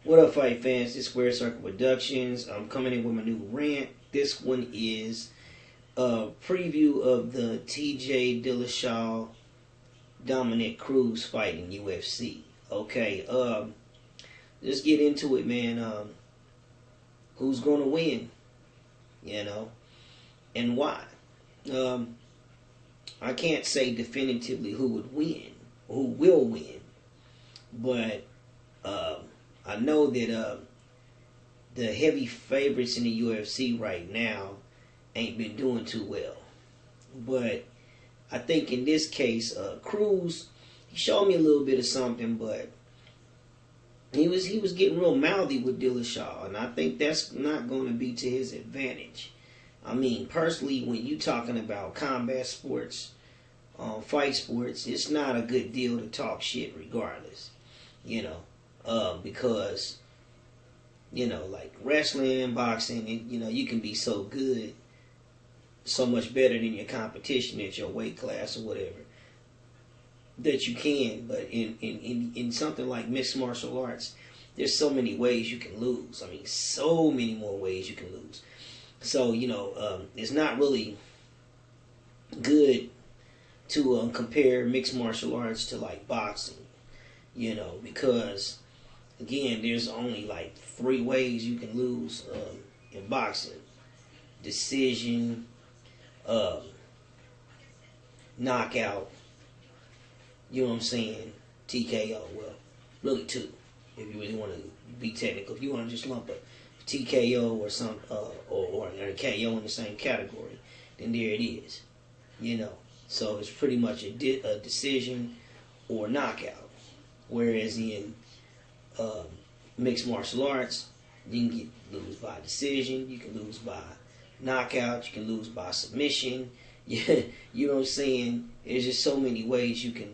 What up, fight fans? This is Squared Circle Productions. I'm coming in with my new rant. This one is a preview of the TJ Dilashaw Dominick Cruz fight in UFC. Okay, let's get into it, man. Who's going to win? You know, and why? I can't say definitively who would win, who will win, but I know that the heavy favorites in the UFC right now ain't been doing too well. But I think in this case, Cruz, he showed me a little bit of something, but he was getting real mouthy with Dilashaw, and I think that's not going to be to his advantage. I mean, personally, when you talking about combat sports, fight sports, it's not a good deal to talk shit regardless, you know. Because, you know, like wrestling, boxing, you can be so good, so much better than your competition at your weight class or whatever, that you can. But in something like mixed martial arts, there's so many ways you can lose. I mean, so many more ways you can lose. So, it's not really good to compare mixed martial arts to like boxing, because again, there's only like 3 ways you can lose in boxing: decision, knockout, you know what I'm saying, TKO. Well, really 2, if you really want to be technical. If you want to just lump a TKO or some or a KO in the same category, then there it is. So it's pretty much a decision or knockout. Whereas in mixed martial arts, you can lose by decision, you can lose by knockout, you can lose by submission. You know what I'm saying? There's just so many ways you can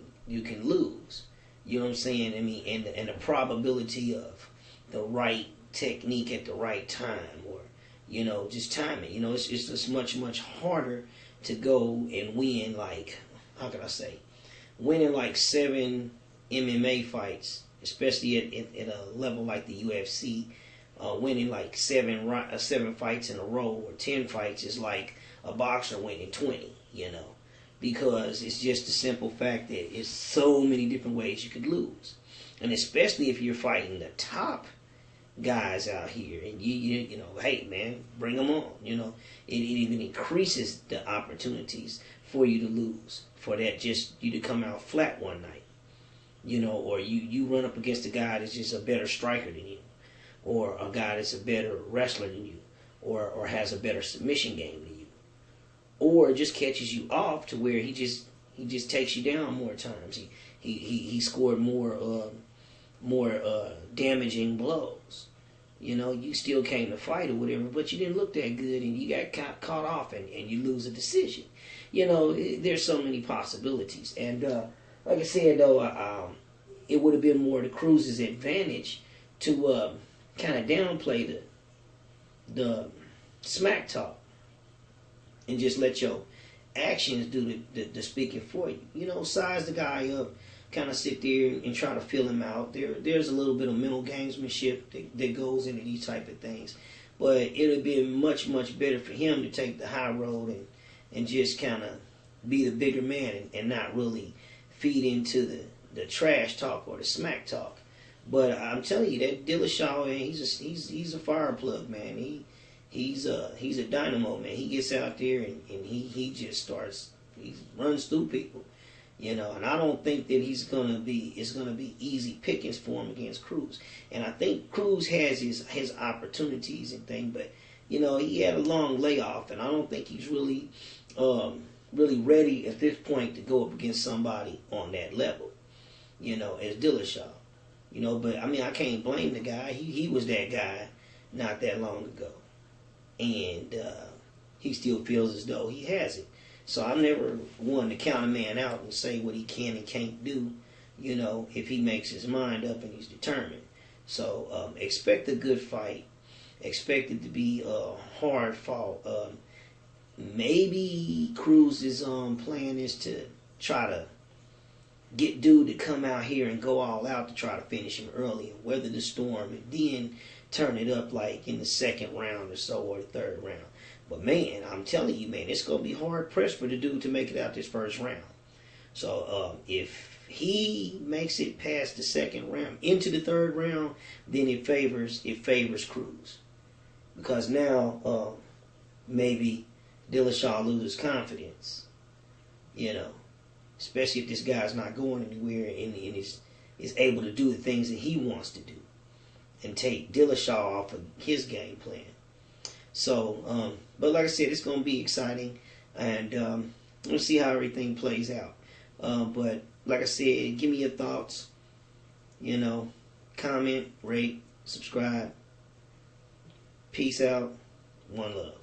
lose. You know what I'm saying? I mean, and the probability of the right technique at the right time, or just timing. It's just much harder to go and win, like, how can I say, winning like 7 MMA fights, especially at a level like the UFC, winning like 7 fights in a row or 10 fights is like a boxer winning 20, because it's just the simple fact that it's so many different ways you could lose. And especially if you're fighting the top guys out here, and you know, hey man, bring them on. It even increases the opportunities for you to lose, for that just you to come out flat one night. Or you run up against a guy that's just a better striker than you, or a guy that's a better wrestler than you, or has a better submission game than you, or just catches you off to where he just takes you down more times. He scored more damaging blows. You still came to fight or whatever, but you didn't look that good, and you got caught off, and you lose a decision. There's so many possibilities, and like I said, though, it would have been more to Cruz's advantage to kind of downplay the smack talk and just let your actions do the speaking for you. Size the guy up, kind of sit there and try to feel him out. There's a little bit of mental gamesmanship that goes into these type of things, but it would be much better for him to take the high road and just kind of be the bigger man and not really feed into the trash talk or the smack talk. But I'm telling you, that Dilashaw, man, he's a fire plug, man. He's a dynamo, man. He gets out there and he just he runs through people, and I don't think that it's gonna be easy pickings for him against Cruz. And I think Cruz has his opportunities and things, but he had a long layoff, and I don't think he's really ready at this point to go up against somebody on that level, as Dilashaw. But I mean, I can't blame the guy. He was that guy not that long ago, and he still feels as though he has it. So I'm never one to count a man out and say what he can and can't do, if he makes his mind up and he's determined. So expect a good fight. Expect it to be a hard fought. Maybe Cruz's plan is to try to get dude to come out here and go all out to try to finish him early and weather the storm and then turn it up like in the second round or so, or the third round. But man, I'm telling you, man, it's gonna be hard pressed for the dude to make it out this first round. So if he makes it past the second round into the third round, then it favors Cruz, because now maybe Dilashaw loses confidence, you know. Especially if this guy's not going anywhere and is able to do the things that he wants to do and take Dilashaw off of his game plan. So, but like I said, it's going to be exciting, and we'll see how everything plays out. But like I said, give me your thoughts. You know, comment, rate, subscribe. Peace out. One love.